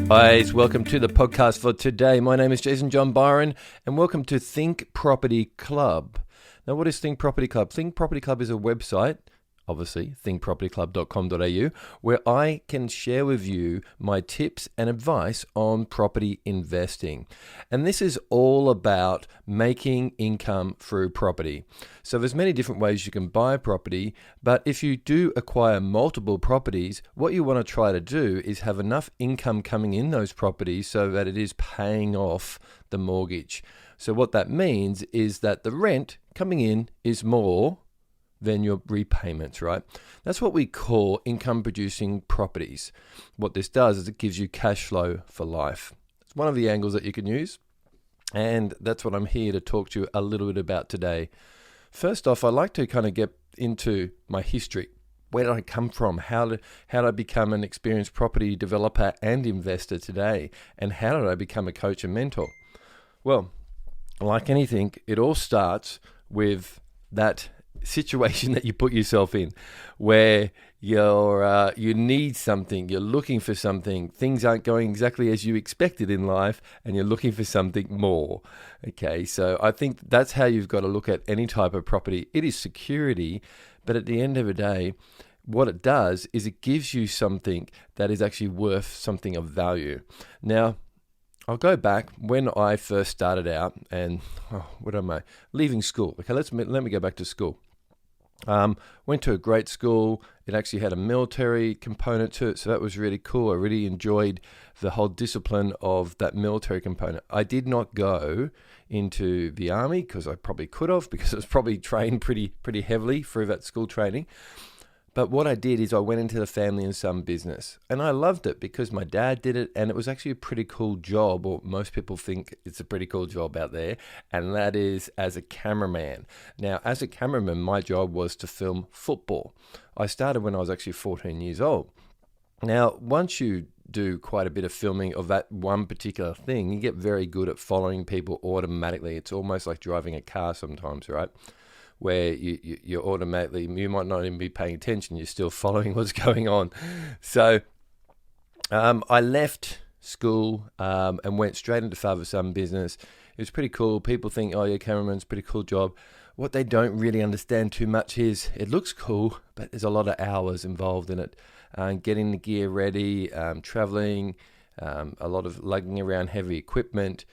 Guys, welcome to the podcast for today. My name is John Byron, and welcome to Think Property Club. Now, what is Think Property Club? Think Property Club is a website, obviously, thinkpropertyclub.com.au, where I can share with you my tips and advice on property investing. And this is all about making income through property. So there's many different ways you can buy property, but if you do acquire multiple properties, what you want to try to do is have enough income coming in those properties so that it is paying off the mortgage. So what that means is that the rent coming in is more than your repayments, right? That's what we call income producing properties. What this does is it gives you cash flow for life. It's one of the angles that you can use, and that's what I'm here to talk to you a little bit about today. First off, I like to kind of get into my history. Where did I come from? How did I become an experienced property developer and investor today? And how did I become a coach and mentor? Well, like anything, it all starts with that situation that you put yourself in, where you need something, you're looking for something, things aren't going exactly as you expected in life, and you're looking for something more. Okay, so I think that's how you've got to look at any type of property. It is security, but at the end of the day, what it does is it gives you something that is actually worth something of value. Now, I'll go back when I first started out, and leaving school. Okay, let me go back to school. Went to a great school. It actually had a military component to it, so that was really cool. I really enjoyed the whole discipline of that military component. I did not go into the army because I probably could have, because I was probably trained pretty heavily through that school training. But what I did is I went into the family and son business, and I loved it because my dad did it, and it was actually a pretty cool job, or most people think it's a pretty cool job out there, and that is as a cameraman. Now, as a cameraman, my job was to film football. I started when I was actually 14 years old. Now, once you do quite a bit of filming of that one particular thing, you get very good at following people automatically. It's almost like driving a car sometimes, right? Where you automatically, you might not even be paying attention, you're still following what's going on. So I left school and went straight into father-son business. It was pretty cool. People think, oh, yeah, cameraman's a pretty cool job. What they don't really understand too much is it looks cool, but there's a lot of hours involved in it. Getting the gear ready, traveling, a lot of lugging around heavy equipment,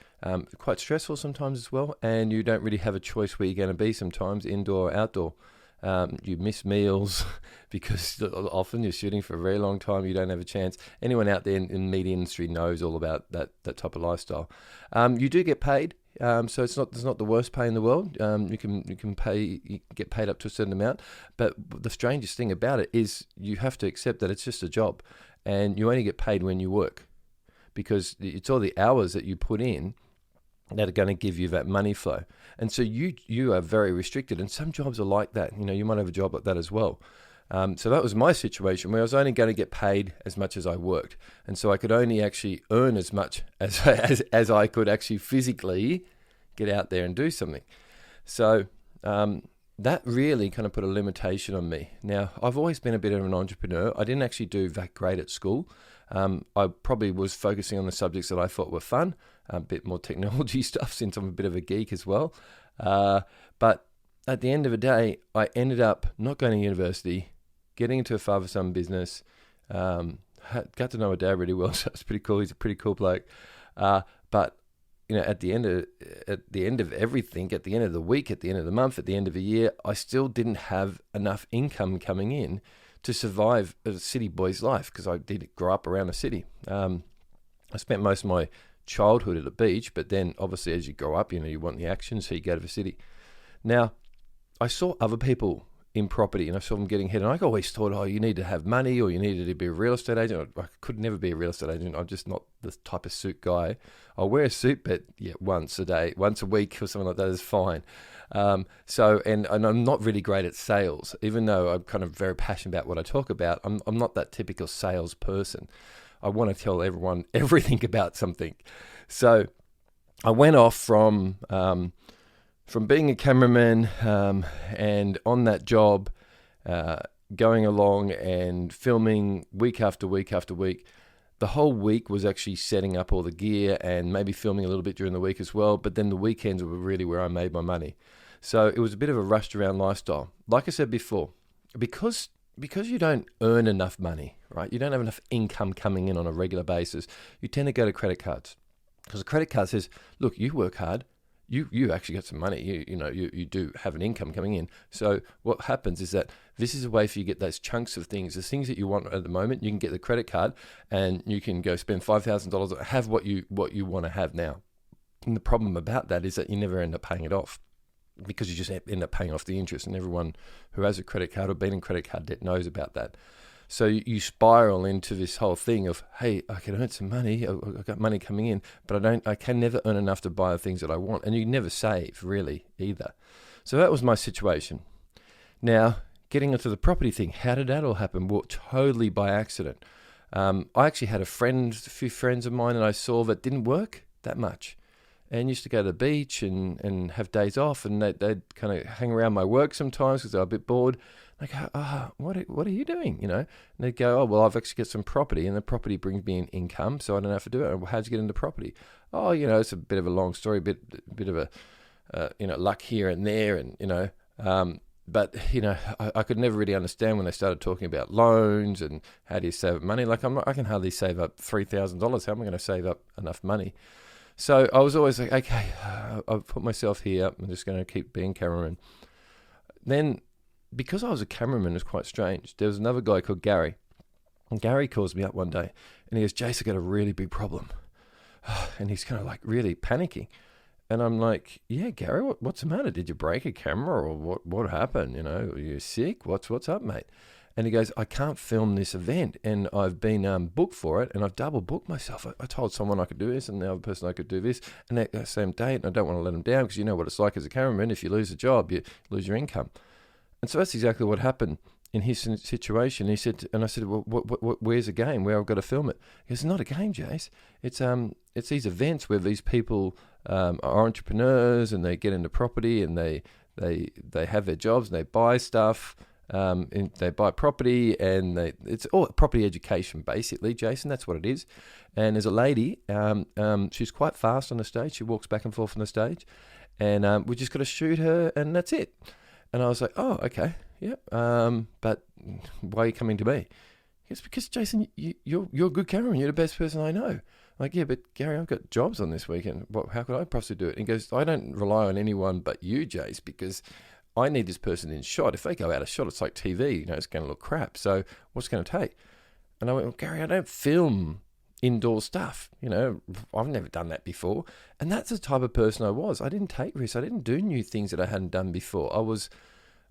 quite stressful sometimes as well, and you don't really have a choice where you're going to be sometimes, indoor or outdoor. You miss meals because often you're shooting for a very long time, you don't have a chance. Anyone out there in the media industry knows all about that type of lifestyle. You do get paid, so it's not the worst pay in the world. You get paid up to a certain amount, but the strangest thing about it is you have to accept that it's just a job, and you only get paid when you work, because it's all the hours that you put in that are going to give you that money flow. And so you are very restricted, and some jobs are like that. You know, you might have a job like that as well. So that was my situation, where I was only going to get paid as much as I worked. And so I could only actually earn as much as I could actually physically get out there and do something. So that really kind of put a limitation on me. Now, I've always been a bit of an entrepreneur. I didn't actually do that great at school. I probably was focusing on the subjects that I thought were fun, a bit more technology stuff, since I'm a bit of a geek as well. But at the end of the day, I ended up not going to university, getting into a father-son business, got to know my dad really well, so it's pretty cool. He's a pretty cool bloke. But you know, at the end of everything, at the end of the week, at the end of the month, at the end of the year, I still didn't have enough income coming in to survive a city boy's life, because I did grow up around a city. I spent most of my childhood at a beach, but then obviously as you grow up, you want the action, so you go to the city. Now, I saw other people in property, and I saw them getting ahead, and I always thought, oh, you need to have money, or you needed to be a real estate agent. I could never be a real estate agent. I'm just not the type of suit guy. I'll wear a suit, but yeah, once a week or something like that is fine. And I'm not really great at sales, even though I'm kind of very passionate about what I talk about. I'm not that typical sales person. I want to tell everyone everything about something. So I went off from being a cameraman and on that job, going along and filming week after week after week. the whole week was actually setting up all the gear and maybe filming a little bit during the week as well. But then the weekends were really where I made my money. So it was a bit of a rushed around lifestyle. Like I said before, because you don't earn enough money, right? You don't have enough income coming in on a regular basis. You tend to go to credit cards because a credit card says, look, you work hard. You actually got some money. You do have an income coming in. So what happens is that this is a way for you to get those chunks of things, the things that you want at the moment. You can get the credit card and you can go spend $5,000, have what you want to have now. And the problem about that is that you never end up paying it off because you just end up paying off the interest. And everyone who has a credit card or been in credit card debt knows about that. So you spiral into this whole thing of, hey, I can earn some money. I've got money coming in, but I can never earn enough to buy the things that I want. And you never save really either. So that was my situation. Now, getting into the property thing, how did that all happen? Well, totally by accident. I actually had a few friends of mine that I saw that didn't work that much and used to go to the beach and have days off, and they'd kind of hang around my work sometimes because they were a bit bored. I go, what are you doing? And they'd go, oh, well, I've actually got some property, and the property brings me in income, so I don't have to do it. Well, how'd you get into property? Oh, it's a bit of a long story, bit of a, luck here and there, and but I could never really understand when they started talking about loans and how do you save up money. Like I can hardly save up $3,000. How am I going to save up enough money? So I was always like, okay, I've put myself here. I'm just going to keep being cameraman. Then, because I was a cameraman, it was quite strange. There was another guy called Gary. And Gary calls me up one day and he goes, Jace, I got a really big problem. And he's kind of like really panicking. And I'm like, yeah, Gary, what's the matter? Did you break a camera or what happened? Are you sick? What's up, mate? And he goes, I can't film this event, and I've been booked for it, and I've double booked myself. I told someone I could do this, and the other person I could do this, and that same date, and I don't want to let them down because you know what it's like as a cameraman. If you lose a job, you lose your income. And so that's exactly what happened in his situation. He said, and I said, well, where's the game? Where I've got to film it? He goes, it's not a game, Jace. It's these events where these people are entrepreneurs, and they get into property, and they have their jobs, and they buy stuff. And they buy property, and it's all property education, basically, Jason. That's what it is. And there's a lady, she's quite fast on the stage. She walks back and forth on the stage, and we just got to shoot her, and that's it. And I was like, oh, okay, yeah. But why are you coming to me? It's because, Jason, you're a good cameraman. You're the best person I know. Like, yeah, but Gary, I've got jobs on this weekend. How could I possibly do it? And he goes, I don't rely on anyone but you, Jace, because I need this person in shot. If they go out of shot, it's like TV, it's going to look crap. So what's it going to take? And I went, well, Gary, I don't film indoor stuff. I've never done that before. And that's the type of person I was. I didn't take risks. I didn't do new things that I hadn't done before.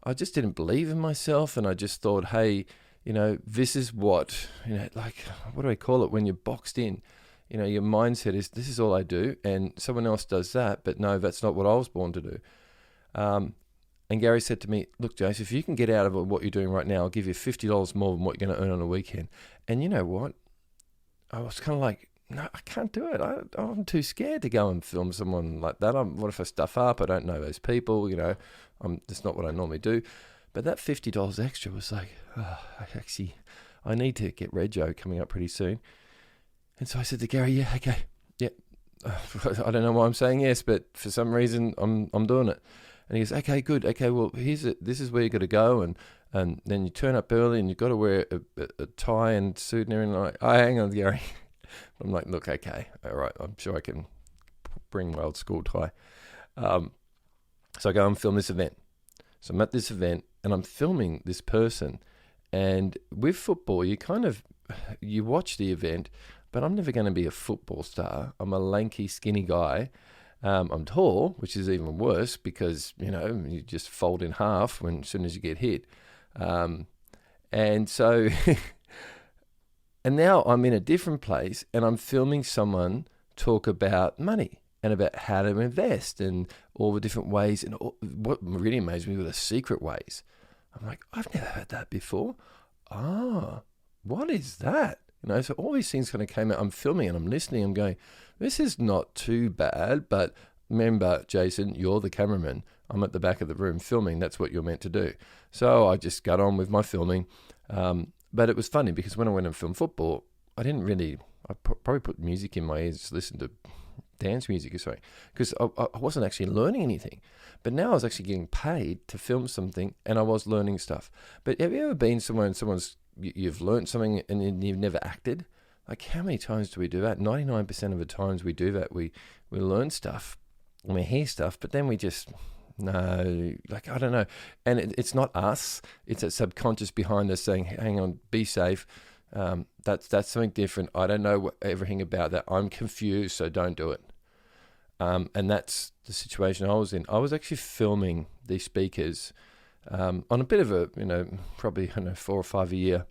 I just didn't believe in myself. And I just thought, hey, this is what, like, what do I call it? When you're boxed in, your mindset is, this is all I do. And someone else does that. But no, that's not what I was born to do. And Gary said to me, look, Jace, if you can get out of what you're doing right now, I'll give you $50 more than what you're going to earn on a weekend. And you know what? I was kind of like, no, I can't do it. I'm too scared to go and film someone like that. What if I stuff up? I don't know those people, that's not what I normally do. But that $50 extra was like, I need to get Rego coming up pretty soon. And so I said to Gary, yeah, okay, yeah. I don't know why I'm saying yes, but for some reason I'm doing it. And he goes, okay, good. Okay, well, this is where you got to go. And then you turn up early and you've got to wear a tie and suit and everything. I'm like, oh, hang on, Gary. I'm like, look, okay, all right. I'm sure I can bring my old school tie. So I go and film this event. So I'm at this event and I'm filming this person. And with football, you watch the event, but I'm never going to be a football star. I'm a lanky, skinny guy. I'm tall, which is even worse because, you just fold in half as soon as you get hit. And so, and now I'm in a different place and I'm filming someone talk about money and about how to invest and all the different ways. And what really amazed me were the secret ways. I'm like, I've never heard that before. What is that? So all these things kind of came out. I'm filming and I'm listening. I'm going, this is not too bad. But remember, Jason, you're the cameraman. I'm at the back of the room filming. That's what you're meant to do. So I just got on with my filming. But it was funny because when I went and filmed football, I didn't really. I probably put music in my ears, listen to dance music, because I wasn't actually learning anything. But now I was actually getting paid to film something, and I was learning stuff. But have you ever been somewhere and you've learned something and you've never acted? Like, how many times do we do that? 99% of the times we do that, we learn stuff and we hear stuff, but then we just, no, like, I don't know. And it's not us. It's a subconscious behind us saying, hang on, be safe. That's something different. I don't know everything about that. I'm confused, so don't do it. And that's the situation I was in. I was actually filming these speakers on a bit of a, probably, 4 or 5 a year.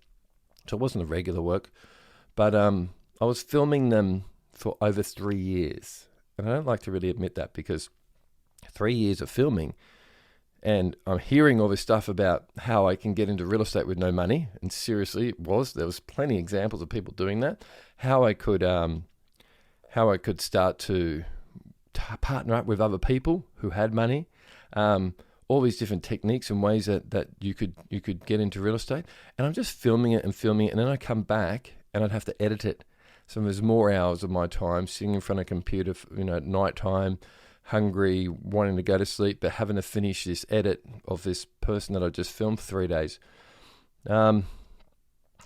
So it wasn't a regular work. But I was filming them for over 3 years. And I don't like to really admit that, because 3 years of filming, and I'm hearing all this stuff about how I can get into real estate with no money. And seriously, there was plenty of examples of people doing that. How I could start to partner up with other people who had money. All these different techniques and ways that you could get into real estate. And I'm just filming it, and then I come back and I'd have to edit it. So there's more hours of my time sitting in front of a computer, at night time, hungry, wanting to go to sleep, but having to finish this edit of this person that I just filmed for 3 days. So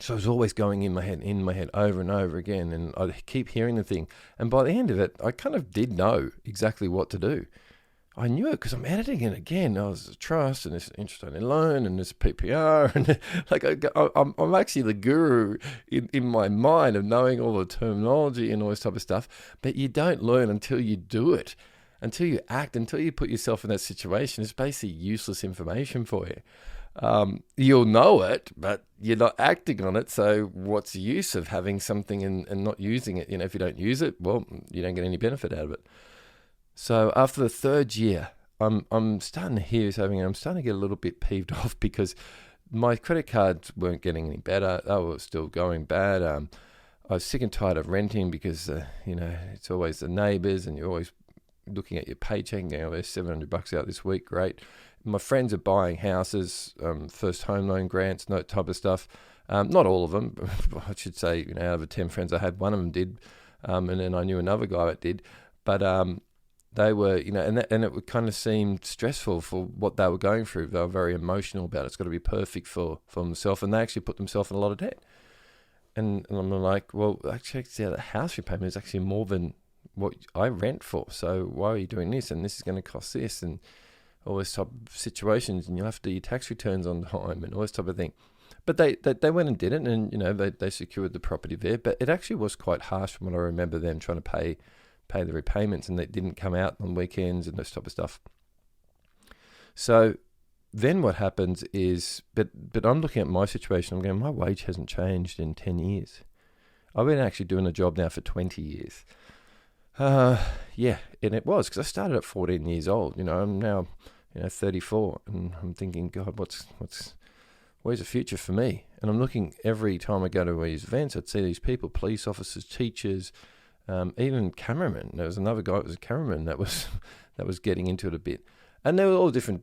it was always going in my head over and over again, and I'd keep hearing the thing. And by the end of it, I kind of did know exactly what to do. I knew it because I'm editing it again. I was a trust, and this interest-only loan, and this PPR, and like I'm actually the guru in my mind of knowing all the terminology and all this type of stuff. But you don't learn until you do it, until you act, until you put yourself in that situation. It's basically useless information for you. You'll know it, but you're not acting on it. So what's the use of having something and not using it? If you don't use it, well, you don't get any benefit out of it. So after the 3rd year, I'm starting to hear something, and I'm starting to get a little bit peeved off, because my credit cards weren't getting any better. They were still going bad. I was sick and tired of renting, because it's always the neighbours, and you're always looking at your paycheck and going, oh, there's $700 out this week, great. My friends are buying houses, first home loan grants, that type of stuff. Not all of them, I should say. Out of the 10 friends I had, one of them did, and then I knew another guy that did. But they were, and it would kind of seem stressful for what they were going through. They were very emotional about it. It's got to be perfect for themselves, and they actually put themselves in a lot of debt. And I'm like, well, actually, the house repayment is actually more than what I rent for. So why are you doing this? And this is going to cost this, and all this type of situations. And you'll have to do your tax returns on time and all this type of thing. But they went and did it, and they secured the property there. But it actually was quite harsh from what I remember them trying to pay the repayments, and they didn't come out on weekends and this type of stuff. So then what happens is, but I'm looking at my situation, I'm going, my wage hasn't changed in 10 years. I've been actually doing a job now for 20 years. Yeah, and it was, because I started at 14 years old. I'm now 34, and I'm thinking, God, where's the future for me? And I'm looking every time I go to these events, I'd see these people, police officers, teachers, even cameramen. There was another guy that was a cameraman that was getting into it a bit. And there were all different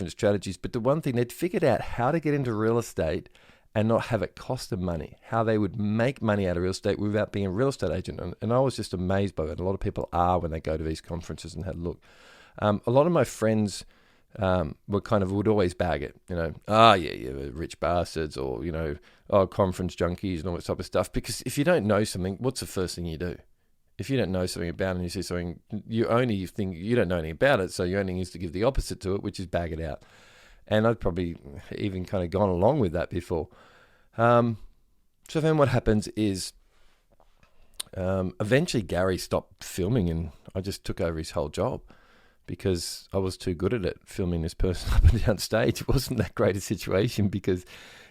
strategies. But the one thing, they'd figured out how to get into real estate and not have it cost them money, how they would make money out of real estate without being a real estate agent. And I was just amazed by that. A lot of people are when they go to these conferences and had a look. A lot of my friends would always bag it, you're rich bastards, or, conference junkies and all that type of stuff. Because if you don't know something, what's the first thing you do? If you don't know something about it and you see something, you only think you don't know anything about it, so your only thing is to give the opposite to it, which is bag it out. And I'd probably even kind of gone along with that before. So then what happens is eventually Gary stopped filming, and I just took over his whole job, because I was too good at it, filming this person up and down stage. It wasn't that great a situation, because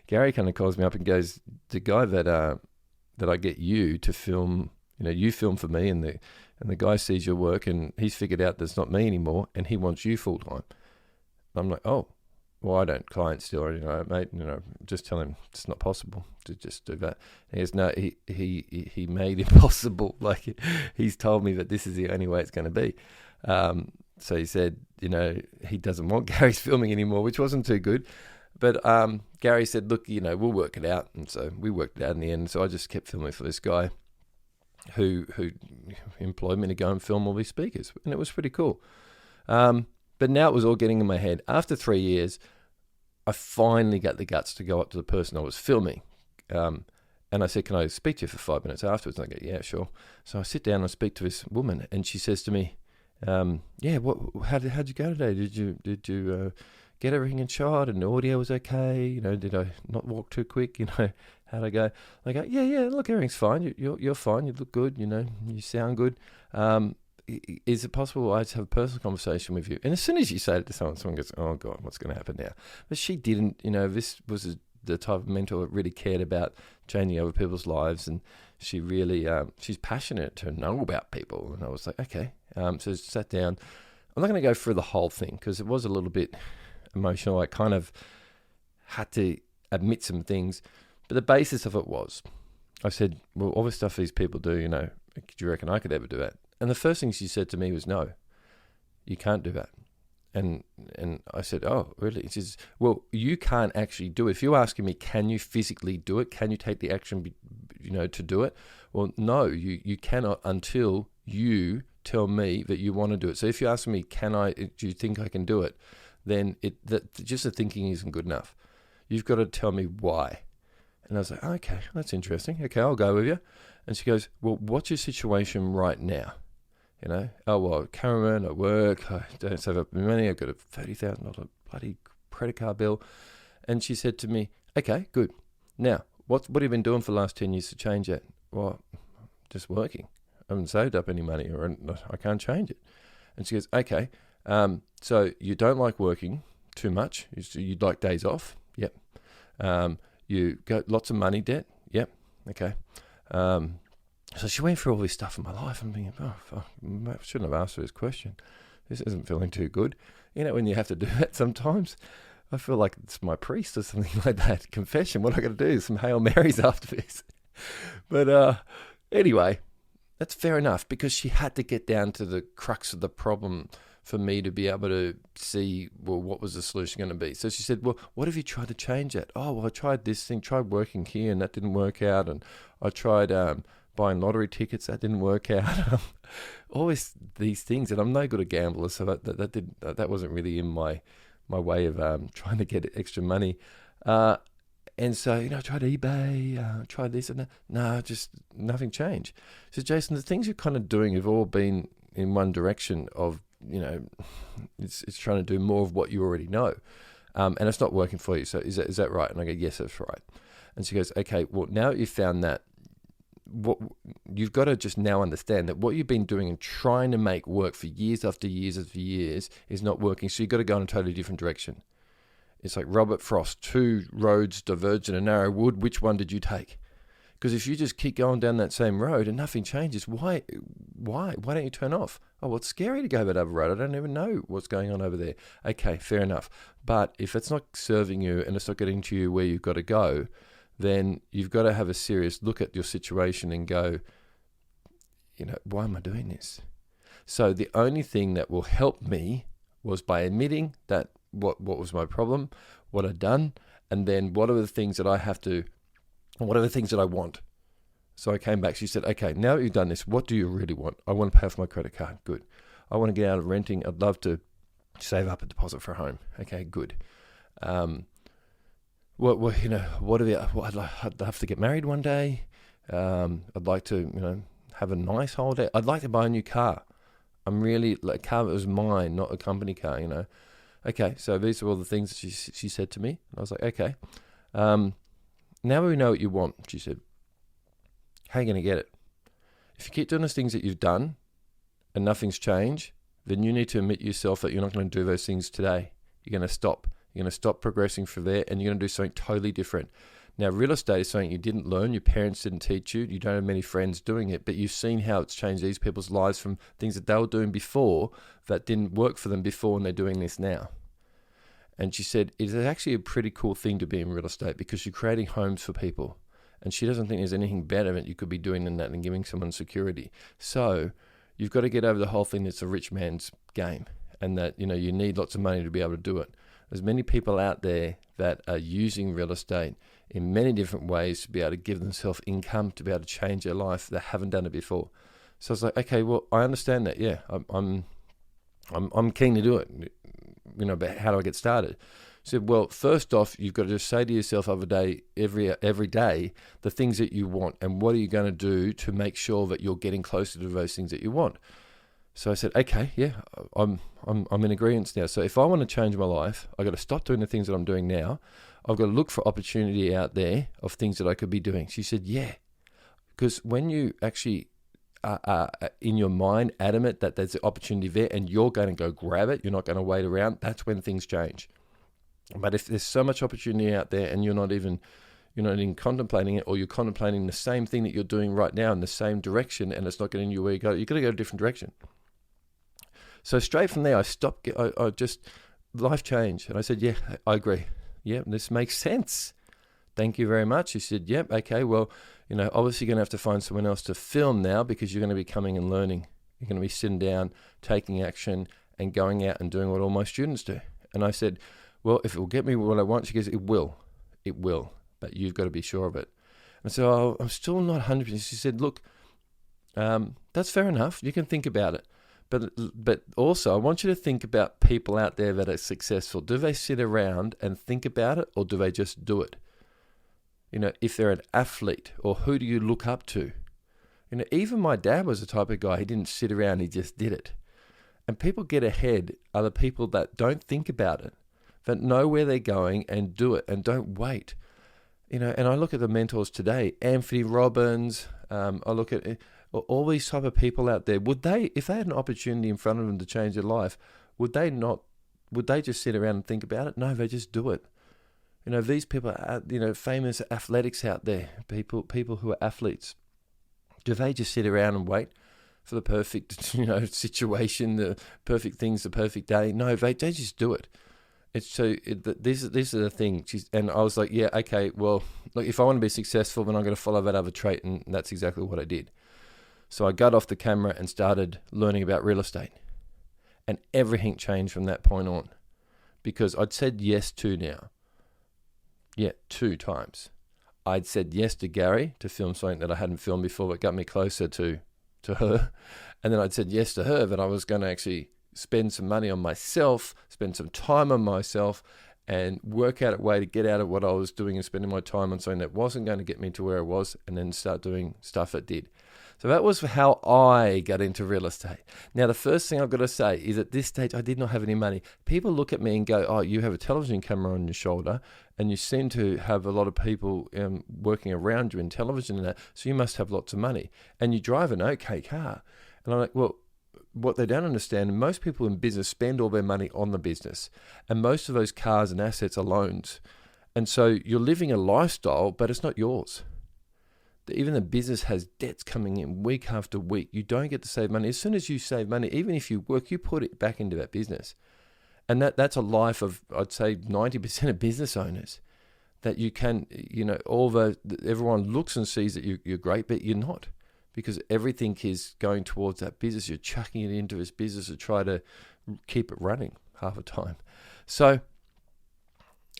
Gary kind of calls me up and goes, the guy that I get you to film, you film for me, and the guy sees your work, and he's figured out that's not me anymore, and he wants you full time. I'm like, oh, well, I don't client still, mate, just tell him it's not possible to just do that. And he goes, no, he made it possible. Like, he's told me that this is the only way it's going to be. So he said, he doesn't want Gary's filming anymore, which wasn't too good. But Gary said, look, we'll work it out. And so we worked it out in the end. So I just kept filming for this guy who employed me to go and film all these speakers. And it was pretty cool. But now it was all getting in my head. After 3 years, I finally got the guts to go up to the person I was filming. And I said, can I speak to you for 5 minutes afterwards? And I go, yeah, sure. So I sit down and I speak to this woman, and she says to me, how'd you go today? Did you get everything in shot and the audio was okay? Did I not walk too quick? How'd I go? I go, yeah, look, everything's fine. You're fine. You look good. You sound good. Is it possible I just have a personal conversation with you? And as soon as you say it to someone goes, oh God, what's going to happen now? But she didn't, this was the type of mentor that really cared about changing other people's lives. And she really, she's passionate to know about people. And I was like, okay. So I sat down. I'm not going to go through the whole thing because it was a little bit emotional. I kind of had to admit some things. But the basis of it was, I said, well, all the stuff these people do, do you reckon I could ever do that? And the first thing she said to me was, no, you can't do that. And I said, oh, really? She says, well, you can't actually do it. If you're asking me, can you physically do it? Can you take the action, to do it? Well, no, you cannot until you tell me that you want to do it. So if you ask me, do you think I can do it? Then just the thinking isn't good enough. You've got to tell me why. And I was like, okay, that's interesting. Okay, I'll go with you. And she goes, well, what's your situation right now? Oh, well, Cameron, I work, I don't save up money, I've got a $30,000 bloody credit card bill. And she said to me, okay, good. Now, what have you been doing for the last 10 years to change that? Well, just working. I haven't saved up any money or I can't change it. And she goes, okay, so you don't like working too much. You'd like days off? Yep. You got lots of money debt? Yep. Okay. So she went through all this stuff in my life. I'm thinking, oh, fuck, I shouldn't have asked her this question. This isn't feeling too good. When you have to do that sometimes, I feel like it's my priest or something like that. Confession, what I got to do is some Hail Marys after this. But anyway, that's fair enough because she had to get down to the crux of the problem for me to be able to see, well, what was the solution going to be? So she said, well, what have you tried to change it? Oh, well, I tried this thing, tried working here and that didn't work out. And I tried buying lottery tickets, that didn't work out. Always these things, and I'm no good a gambler, so that wasn't really in my way of trying to get extra money. And so, I tried eBay, tried this and that. No, just nothing changed. So Jason, the things you're kind of doing have all been in one direction of, it's trying to do more of what you already know. And it's not working for you. So is that right? And I go, yes, that's right. And she goes, okay, well, now you've found that, what you've got to just now understand that what you've been doing and trying to make work for years after years after years is not working. So you've got to go in a totally different direction. It's like Robert Frost, 2 roads diverged in a narrow wood. Which one did you take? Because if you just keep going down that same road and nothing changes, why don't you turn off? Oh, well, it's scary to go that other road. I don't even know what's going on over there. Okay, fair enough. But if it's not serving you and it's not getting to you where you've got to go, then you've got to have a serious look at your situation and go, why am I doing this? So the only thing that will help me was by admitting that what was my problem, what I'd done, and then what are the things that I have to, what are the things that I want? So I came back, she said, okay, now that you've done this, what do you really want? I want to pay off my credit card. Good. I want to get out of renting. I'd love to save up a deposit for a home. Okay, good. I'd love to get married one day. I'd like to, have a nice holiday. I'd like to buy a new car. I'm really like a car that was mine, not a company car, Okay, so these are all the things she said to me. And I was like, okay. Now we know what you want, she said. How are you going to get it? If you keep doing those things that you've done and nothing's changed, then you need to admit yourself that you're not going to do those things today. You're going to stop. You're going to stop progressing from there and you're going to do something totally different. Now, real estate is something you didn't learn. Your parents didn't teach you. You don't have many friends doing it, but you've seen how it's changed these people's lives from things that they were doing before that didn't work for them before and they're doing this now. And she said, it's actually a pretty cool thing to be in real estate because you're creating homes for people. And she doesn't think there's anything better that you could be doing than that and giving someone security. So you've got to get over the whole thing that's a rich man's game and that, you need lots of money to be able to do it. There's many people out there that are using real estate in many different ways to be able to give themselves income, to be able to change their life. They haven't done it before. So I was like, okay, well, I understand that. Yeah, I'm keen to do it. But how do I get started? He said, well, first off, you've got to just say to yourself every day, the things that you want, and what are you going to do to make sure that you're getting closer to those things that you want. So I said, okay, yeah, I'm in agreement now. So if I want to change my life, I've got to stop doing the things that I'm doing now. I've got to look for opportunity out there of things that I could be doing. She said, yeah, because when you actually are in your mind adamant that there's an opportunity there and you're going to go grab it, you're not going to wait around, that's when things change. But if there's so much opportunity out there and you're not even contemplating it, or you're contemplating the same thing that you're doing right now in the same direction and it's not getting you where you go, you've got to go a different direction. So straight from there, I just, life changed. And I said, yeah, I agree. Yeah, this makes sense. Thank you very much. He said, yep, okay, well, obviously you're going to have to find someone else to film now, because you're going to be coming and learning. You're going to be sitting down, taking action, and going out and doing what all my students do. And I said, well, if it will get me what I want, she goes, it will, but you've got to be sure of it. And so I'm still not 100%. She said, look, that's fair enough. You can think about it. But also, I want you to think about people out there that are successful. Do they sit around and think about it, or do they just do it? If they're an athlete, or who do you look up to? Even my dad was the type of guy, he didn't sit around, he just did it. And people get ahead are the people that don't think about it, that know where they're going and do it and don't wait. And I look at the mentors today, Anthony Robbins, I look at all these type of people out there. Would they, if they had an opportunity in front of them to change their life, would they just sit around and think about it? No, they just do it. These people are, famous athletics out there, people who are athletes. Do they just sit around and wait for the perfect, situation, the perfect things, the perfect day? No, they just do it. This is the thing. And I was like, yeah, okay, well, look, if I want to be successful, then I'm going to follow that other trait, and that's exactly what I did. So I got off the camera and started learning about real estate. And everything changed from that point on, because I'd said yes to now. Yeah, 2 times. I'd said yes to Gary to film something that I hadn't filmed before, that got me closer to her. And then I'd said yes to her that I was going to actually spend some money on myself, spend some time on myself, and work out a way to get out of what I was doing and spending my time on something that wasn't going to get me to where I was, and then start doing stuff that did. So that was how I got into real estate. Now, the first thing I've got to say is, at this stage, I did not have any money. People look at me and go, oh, you have a television camera on your shoulder, and you seem to have a lot of people working around you in television and that, so you must have lots of money. And you drive an okay car. And I'm like, well, what they don't understand, most people in business spend all their money on the business, and most of those cars and assets are loans. And so you're living a lifestyle, but it's not yours. Even the business has debts coming in week after week. You don't get to save money. As soon as you save money, even if you work, you put it back into that business. And that's a life of, I'd say, 90% of business owners. That you can, everyone looks and sees that you're great, but you're not. Because everything is going towards that business. You're chucking it into this business to try to keep it running half the time. So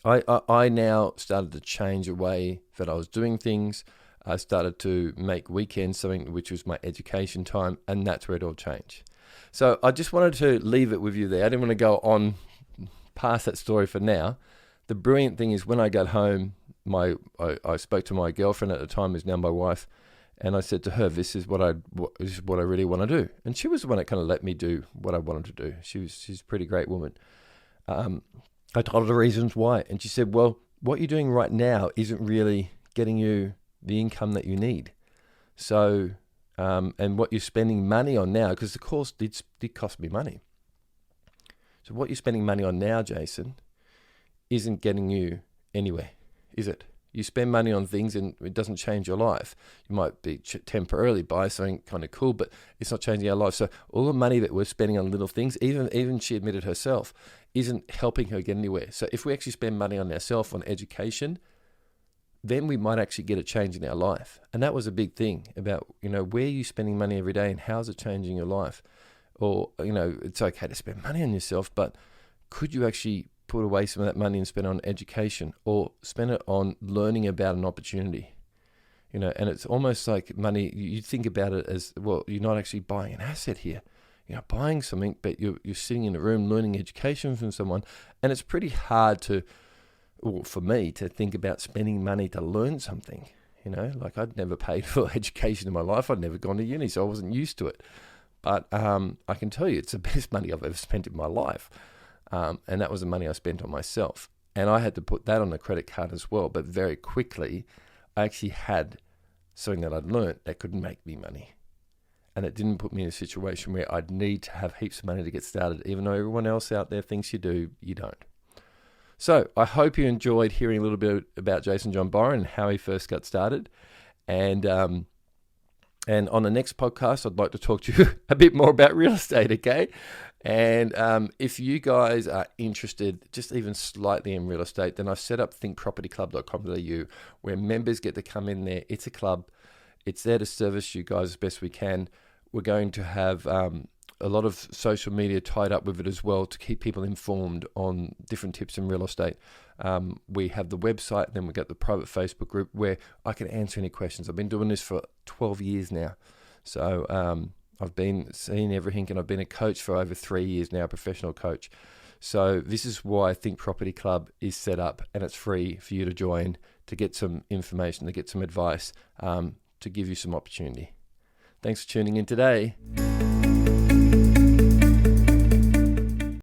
I now started to change the way that I was doing things. I started to make weekends something which was my education time, and that's where it all changed. So I just wanted to leave it with you there. I didn't want to go on past that story for now. The brilliant thing is, when I got home, I spoke to my girlfriend at the time, who's now my wife, and I said to her, this is what I really want to do. And she was the one that kind of let me do what I wanted to do. She's a pretty great woman. I told her the reasons why, and she said, well, what you're doing right now isn't really getting you the income that you need. So, and what you're spending money on now, because the course did cost me money. So what you're spending money on now, Jason, isn't getting you anywhere, is it? You spend money on things and it doesn't change your life. You might be temporarily buy something kind of cool, but it's not changing our life. So all the money that we're spending on little things, even she admitted herself, isn't helping her get anywhere. So if we actually spend money on ourselves, on education, then we might actually get a change in our life. And that was a big thing about, where are you spending money every day and how's it changing your life? Or, it's okay to spend money on yourself, but could you actually put away some of that money and spend it on education, or spend it on learning about an opportunity. And it's almost like money, you think about it as, well, you're not actually buying an asset here. You're buying something, but you're sitting in a room learning education from someone. And it's pretty hard for me to think about spending money to learn something. Like I'd never paid for education in my life. I'd never gone to uni, so I wasn't used to it. But I can tell you it's the best money I've ever spent in my life. And that was the money I spent on myself. And I had to put that on a credit card as well. But very quickly, I actually had something that I'd learned that could make me money. And it didn't put me in a situation where I'd need to have heaps of money to get started. Even though everyone else out there thinks you do, you don't. So I hope you enjoyed hearing a little bit about Jason John Byron and how he first got started. And on the next podcast, I'd like to talk to you a bit more about real estate, okay? And if you guys are interested just even slightly in real estate, then I've set up thinkpropertyclub.com.au, where members get to come in there. It's a club. It's there to service you guys as best we can. We're going to have a lot of social media tied up with it as well to keep people informed on different tips in real estate. We have the website, and then we got the private Facebook group where I can answer any questions. I've been doing this for 12 years now. So I've been seeing everything, and I've been a coach for over 3 years now, a professional coach. So this is why Think Property Club is set up, and it's free for you to join, to get some information, to get some advice, to give you some opportunity. Thanks for tuning in today.